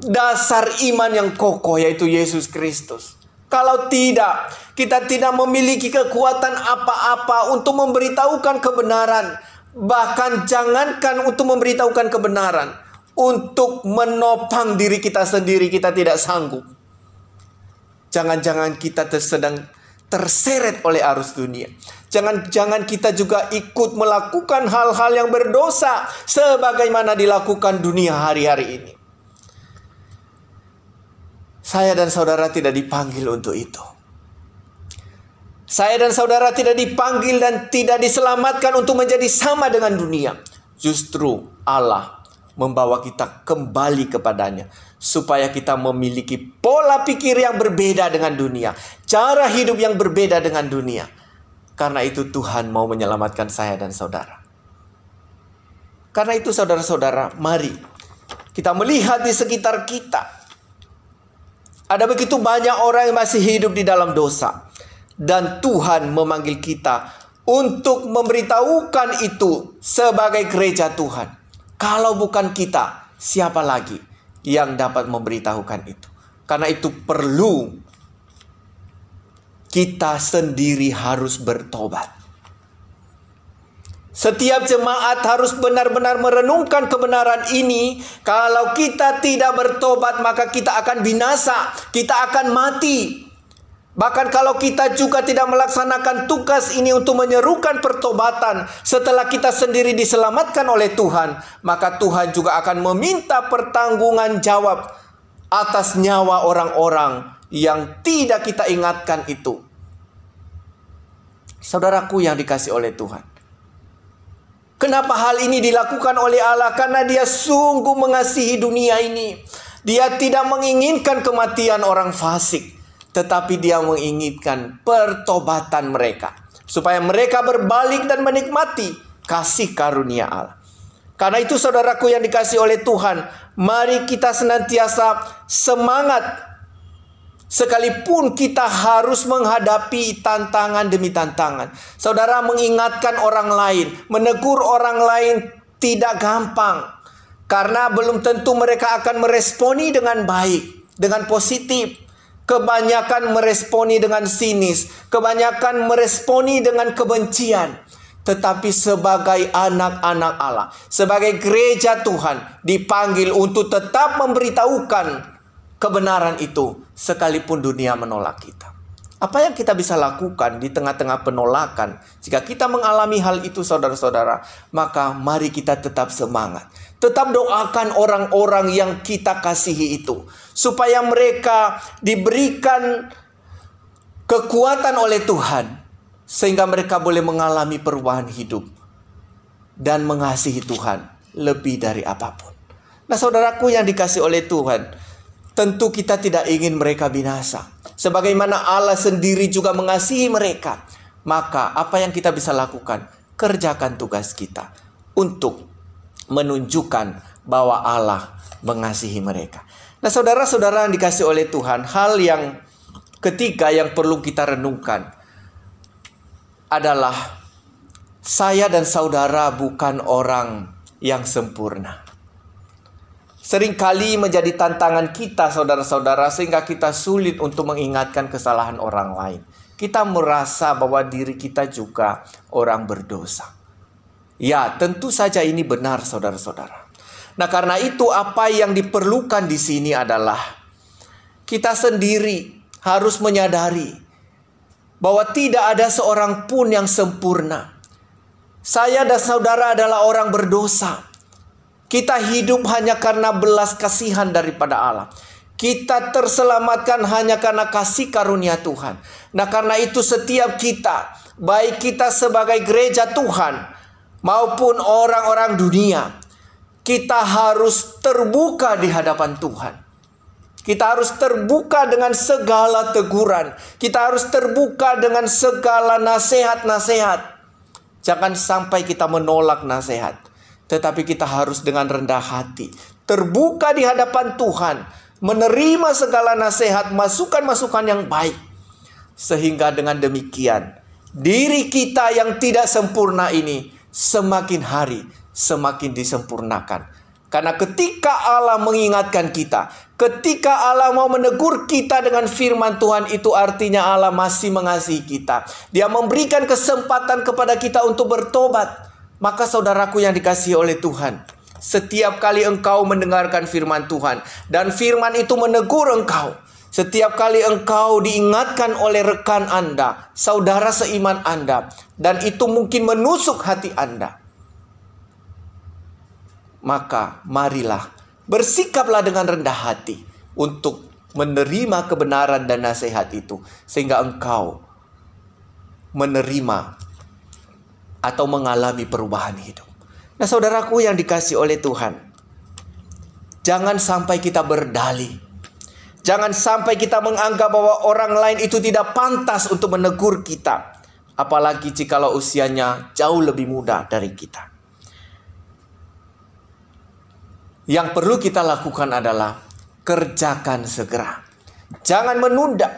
dasar iman yang kokoh, yaitu Yesus Kristus. Kalau tidak, kita tidak memiliki kekuatan apa-apa untuk memberitahukan kebenaran. Bahkan jangankan untuk memberitahukan kebenaran, untuk menopang diri kita sendiri kita tidak sanggup. Jangan-jangan kita sedang terseret oleh arus dunia. Jangan-jangan kita juga ikut melakukan hal-hal yang berdosa sebagaimana dilakukan dunia hari-hari ini. Saya dan saudara tidak dipanggil untuk itu. Saya dan saudara tidak dipanggil dan tidak diselamatkan untuk menjadi sama dengan dunia. Justru Allah membawa kita kembali kepadanya, supaya kita memiliki pola pikir yang berbeda dengan dunia, cara hidup yang berbeda dengan dunia. Karena itu Tuhan mau menyelamatkan saya dan saudara. Karena itu saudara-saudara, mari kita melihat di sekitar kita. Ada begitu banyak orang yang masih hidup di dalam dosa. Dan Tuhan memanggil kita untuk memberitahukan itu sebagai gereja Tuhan. Kalau bukan kita, siapa lagi yang dapat memberitahukan itu? Karena itu perlu kita sendiri harus bertobat. Setiap jemaat harus benar-benar merenungkan kebenaran ini. Kalau kita tidak bertobat, maka kita akan binasa, kita akan mati. Bahkan kalau kita juga tidak melaksanakan tugas ini untuk menyerukan pertobatan setelah kita sendiri diselamatkan oleh Tuhan, maka Tuhan juga akan meminta pertanggungan jawab atas nyawa orang-orang yang tidak kita ingatkan itu. Saudaraku yang dikasihi oleh Tuhan, Kenapa hal ini dilakukan oleh Allah? Karena Dia sungguh mengasihi dunia ini. Dia tidak menginginkan kematian orang fasik, tetapi Dia menginginkan pertobatan mereka, supaya mereka berbalik dan menikmati kasih karunia Allah. Karena itu saudaraku yang dikasihi oleh Tuhan, mari kita senantiasa semangat. Sekalipun kita harus menghadapi tantangan demi tantangan. Saudara, mengingatkan orang lain, menegur orang lain tidak gampang. Karena belum tentu mereka akan meresponi dengan baik, dengan positif. Kebanyakan meresponi dengan sinis, kebanyakan meresponi dengan kebencian. Tetapi sebagai anak-anak Allah, sebagai gereja Tuhan, dipanggil untuk tetap memberitahukan kebenaran itu, sekalipun dunia menolak kita. Apa yang kita bisa lakukan di tengah-tengah penolakan? Jika kita mengalami hal itu, saudara-saudara, maka mari kita tetap semangat. Tetap doakan orang-orang yang kita kasihi itu, supaya mereka diberikan kekuatan oleh Tuhan, sehingga mereka boleh mengalami perubahan hidup dan mengasihi Tuhan lebih dari apapun. Nah, saudaraku yang dikasihi oleh Tuhan, tentu kita tidak ingin mereka binasa. Sebagaimana Allah sendiri juga mengasihi mereka. Maka apa yang kita bisa lakukan? Kerjakan tugas kita untuk menunjukkan bahwa Allah mengasihi mereka. Nah, saudara-saudara yang dikasihi oleh Tuhan, hal yang ketiga yang perlu kita renungkan adalah saya dan saudara bukan orang yang sempurna. Seringkali menjadi tantangan kita, saudara-saudara, sehingga kita sulit untuk mengingatkan kesalahan orang lain. Kita merasa bahwa diri kita juga orang berdosa. Ya, tentu saja ini benar, saudara-saudara. Nah, karena itu apa yang diperlukan di sini adalah kita sendiri harus menyadari bahwa tidak ada seorang pun yang sempurna. Saya dan saudara adalah orang berdosa. Kita hidup hanya karena belas kasihan daripada Allah. Kita terselamatkan hanya karena kasih karunia Tuhan. Nah, karena itu setiap kita, baik kita sebagai gereja Tuhan maupun orang-orang dunia, kita harus terbuka di hadapan Tuhan. Kita harus terbuka dengan segala teguran. Kita harus terbuka dengan segala nasihat-nasihat. Jangan sampai kita menolak nasihat, tetapi kita harus dengan rendah hati, terbuka di hadapan Tuhan, menerima segala nasihat, masukan-masukan yang baik. Sehingga dengan demikian, diri kita yang tidak sempurna ini semakin hari semakin disempurnakan. Karena ketika Allah mengingatkan kita, ketika Allah mau menegur kita dengan firman Tuhan, itu artinya Allah masih mengasihi kita. Dia memberikan kesempatan kepada kita untuk bertobat. Maka saudaraku yang dikasihi oleh Tuhan, setiap kali engkau mendengarkan firman Tuhan dan firman itu menegur engkau, setiap kali engkau diingatkan oleh rekan Anda, saudara seiman Anda, dan itu mungkin menusuk hati Anda, maka marilah bersikaplah dengan rendah hati untuk menerima kebenaran dan nasihat itu, sehingga engkau menerima atau mengalami perubahan hidup. Nah, saudaraku yang dikasihi oleh Tuhan, jangan sampai kita berdalih. Jangan sampai kita menganggap bahwa orang lain itu tidak pantas untuk menegur kita, apalagi jikalau usianya jauh lebih muda dari kita. Yang perlu kita lakukan adalah kerjakan segera. Jangan menunda.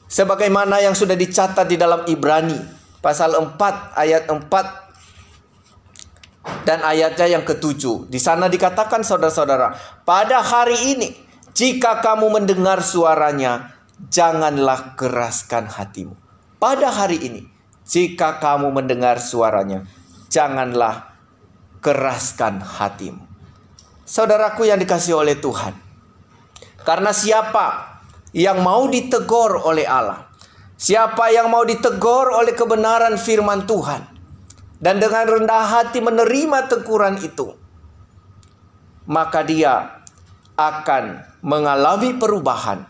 Sebagaimana yang sudah dicatat di dalam Ibrani pasal 4 ayat 4 dan ayatnya yang ke-7. Di sana dikatakan, saudara-saudara, pada hari ini jika kamu mendengar suaranya, janganlah keraskan hatimu. Pada hari ini jika kamu mendengar suaranya, janganlah keraskan hatimu. Saudaraku yang dikasihi oleh Tuhan, karena siapa yang mau ditegur oleh Allah, siapa yang mau ditegur oleh kebenaran firman Tuhan, dan dengan rendah hati menerima teguran itu, maka dia akan mengalami perubahan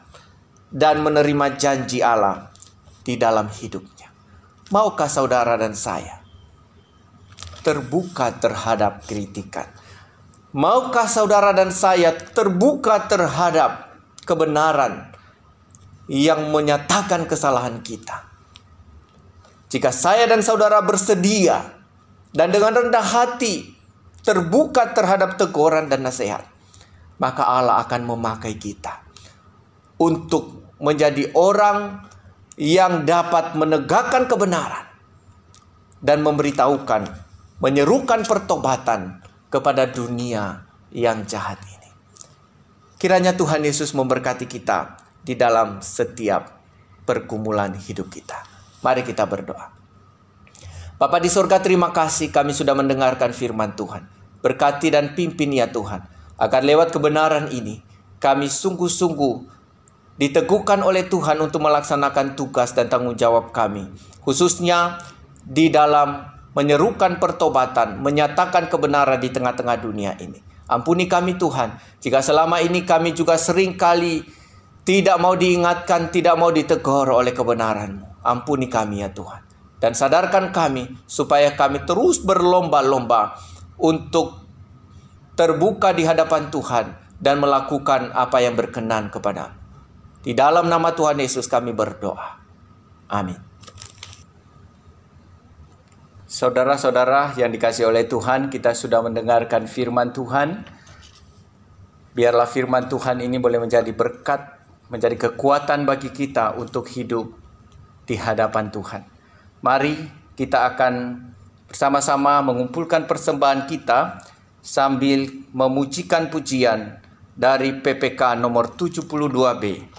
dan menerima janji Allah di dalam hidupnya. Maukah saudara dan saya terbuka terhadap kritikan? Maukah saudara dan saya terbuka terhadap kebenaran yang menyatakan kesalahan kita? Jika saya dan saudara bersedia dan dengan rendah hati terbuka terhadap teguran dan nasihat, maka Allah akan memakai kita untuk menjadi orang yang dapat menegakkan kebenaran dan memberitahukan, menyerukan pertobatan kepada dunia yang jahat ini. Kiranya Tuhan Yesus memberkati kita di dalam setiap pergumulan hidup kita. Mari kita berdoa. Bapa di surga, terima kasih kami sudah mendengarkan firman Tuhan. Berkati dan pimpin ya Tuhan, agar lewat kebenaran ini kami sungguh-sungguh diteguhkan oleh Tuhan untuk melaksanakan tugas dan tanggung jawab kami, khususnya di dalam menyerukan pertobatan, menyatakan kebenaran di tengah-tengah dunia ini. Ampuni kami Tuhan, jika selama ini kami juga sering kali tidak mau diingatkan, tidak mau ditegur oleh kebenaran-Mu. Ampuni kami ya Tuhan, dan sadarkan kami supaya kami terus berlomba-lomba untuk terbuka di hadapan Tuhan dan melakukan apa yang berkenan kepada-Mu. Di dalam nama Tuhan Yesus kami berdoa. Amin. Saudara-saudara yang dikasihi oleh Tuhan, kita sudah mendengarkan firman Tuhan. Biarlah firman Tuhan ini boleh menjadi berkat, menjadi kekuatan bagi kita untuk hidup di hadapan Tuhan. Mari kita akan bersama-sama mengumpulkan persembahan kita sambil memujikan pujian dari PPK nomor 72B.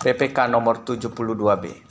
PPK nomor 72B.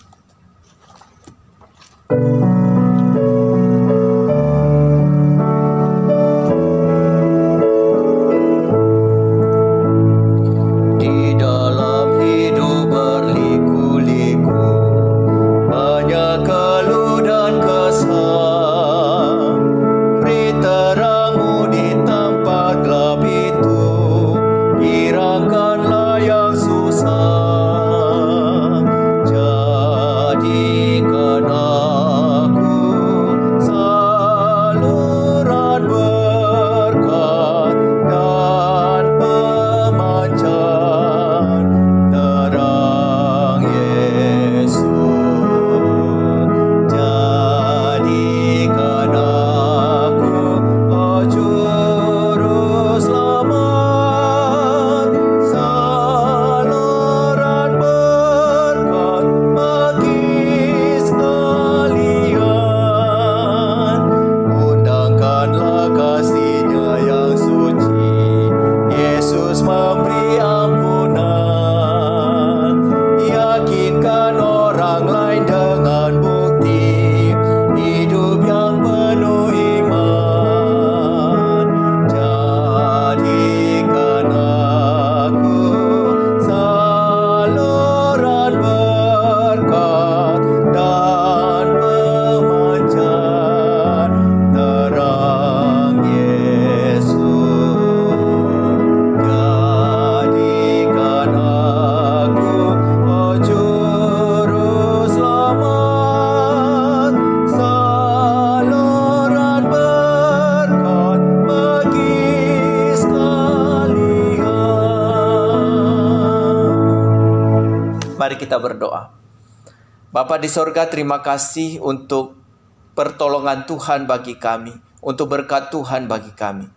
Mari kita berdoa. Bapa di sorga, terima kasih untuk pertolongan Tuhan bagi kami, untuk berkat Tuhan bagi kami.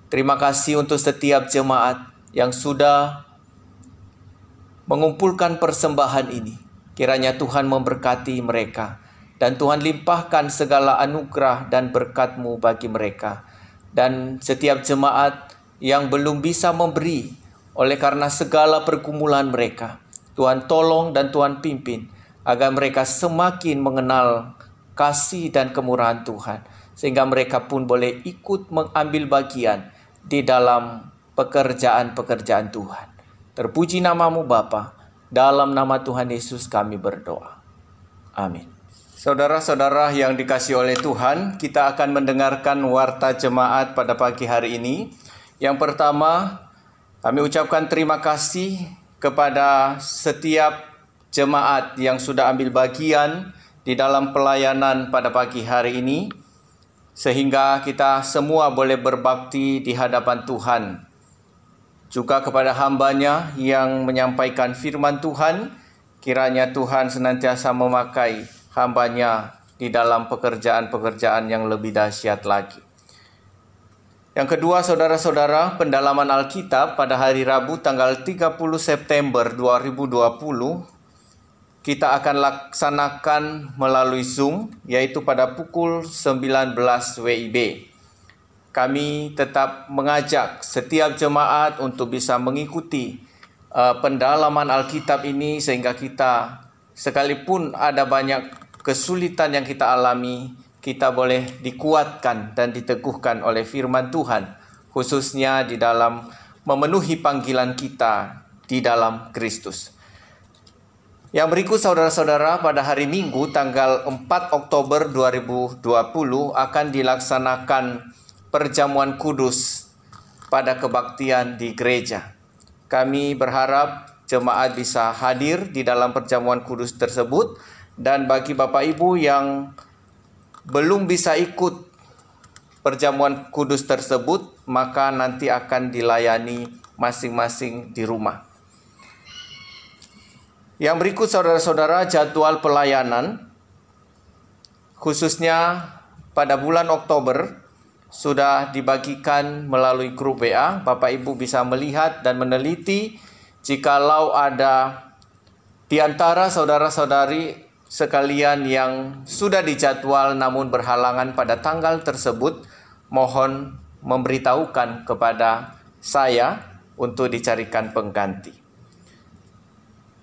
Terima kasih untuk setiap jemaat yang sudah mengumpulkan persembahan ini. Kiranya Tuhan memberkati mereka, dan Tuhan limpahkan segala anugerah dan berkat-Mu bagi mereka. Dan setiap jemaat yang belum bisa memberi oleh karena segala pergumulan mereka, Tuhan tolong dan Tuhan pimpin agar mereka semakin mengenal kasih dan kemurahan Tuhan, sehingga mereka pun boleh ikut mengambil bagian di dalam pekerjaan-pekerjaan Tuhan. Terpuji nama-Mu Bapa, dalam nama Tuhan Yesus kami berdoa. Amin. Saudara-saudara yang dikasihi oleh Tuhan, kita akan mendengarkan warta jemaat pada pagi hari ini. Yang pertama, kami ucapkan terima kasih kepada setiap jemaat yang sudah ambil bagian di dalam pelayanan pada pagi hari ini. sehingga kita semua boleh berbakti di hadapan Tuhan. Juga kepada hamba-Nya yang menyampaikan firman Tuhan, kiranya Tuhan senantiasa memakai hamba-Nya di dalam pekerjaan-pekerjaan yang lebih dahsyat lagi. Yang kedua, saudara-saudara, pendalaman Alkitab pada hari Rabu tanggal 30 September 2020 kita akan laksanakan melalui Zoom, yaitu pada pukul 19 WIB. Kami tetap mengajak setiap jemaat untuk bisa mengikuti pendalaman Alkitab ini, sehingga kita, sekalipun ada banyak kesulitan yang kita alami, kita boleh dikuatkan dan diteguhkan oleh firman Tuhan, khususnya di dalam memenuhi panggilan kita di dalam Kristus. Yang berikut, saudara-saudara, pada hari Minggu tanggal 4 Oktober 2020 akan dilaksanakan perjamuan kudus pada kebaktian di gereja. Kami berharap jemaat bisa hadir di dalam perjamuan kudus tersebut, dan bagi Bapak Ibu yang belum bisa ikut perjamuan kudus tersebut, maka nanti akan dilayani masing-masing di rumah. Yang berikut, saudara-saudara, jadwal pelayanan khususnya pada bulan Oktober sudah dibagikan melalui grup WA. Bapak Ibu bisa melihat dan meneliti jikalau ada di antara saudara-saudari sekalian yang sudah dijadwal namun berhalangan pada tanggal tersebut, mohon memberitahukan kepada saya untuk dicarikan pengganti.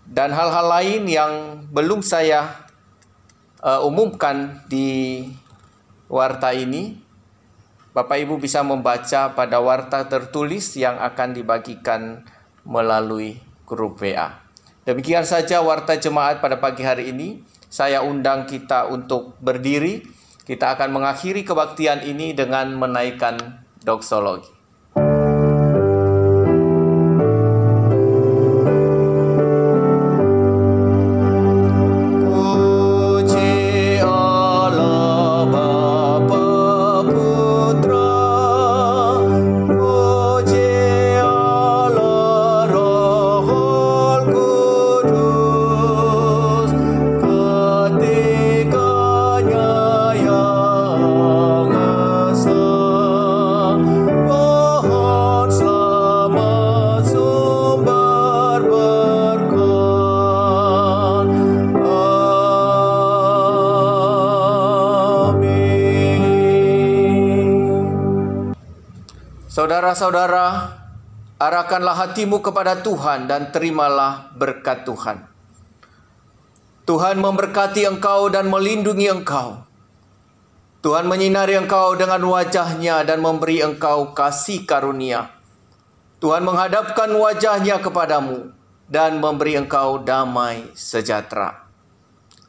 Dan hal-hal lain yang belum saya umumkan di warta ini, Bapak Ibu bisa membaca pada warta tertulis yang akan dibagikan melalui grup WA. Demikian saja warta jemaat pada pagi hari ini. Saya undang kita untuk berdiri. Kita akan mengakhiri kebaktian ini dengan menaikkan doksologi. Saudara-saudara, arahkanlah hatimu kepada Tuhan dan terimalah berkat Tuhan. Tuhan memberkati engkau dan melindungi engkau. Tuhan menyinari engkau dengan wajah-Nya dan memberi engkau kasih karunia. Tuhan menghadapkan wajah-Nya kepadamu dan memberi engkau damai sejahtera.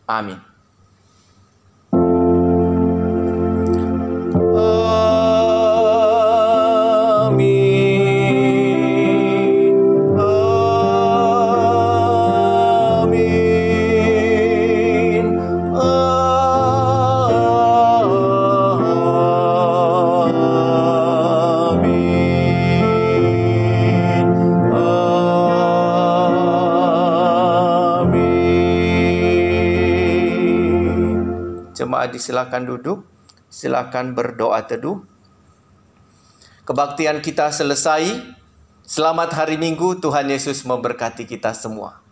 Amin. Jemaat disilakan duduk, silakan berdoa teduh. Kebaktian kita selesai. Selamat hari Minggu, Tuhan Yesus memberkati kita semua.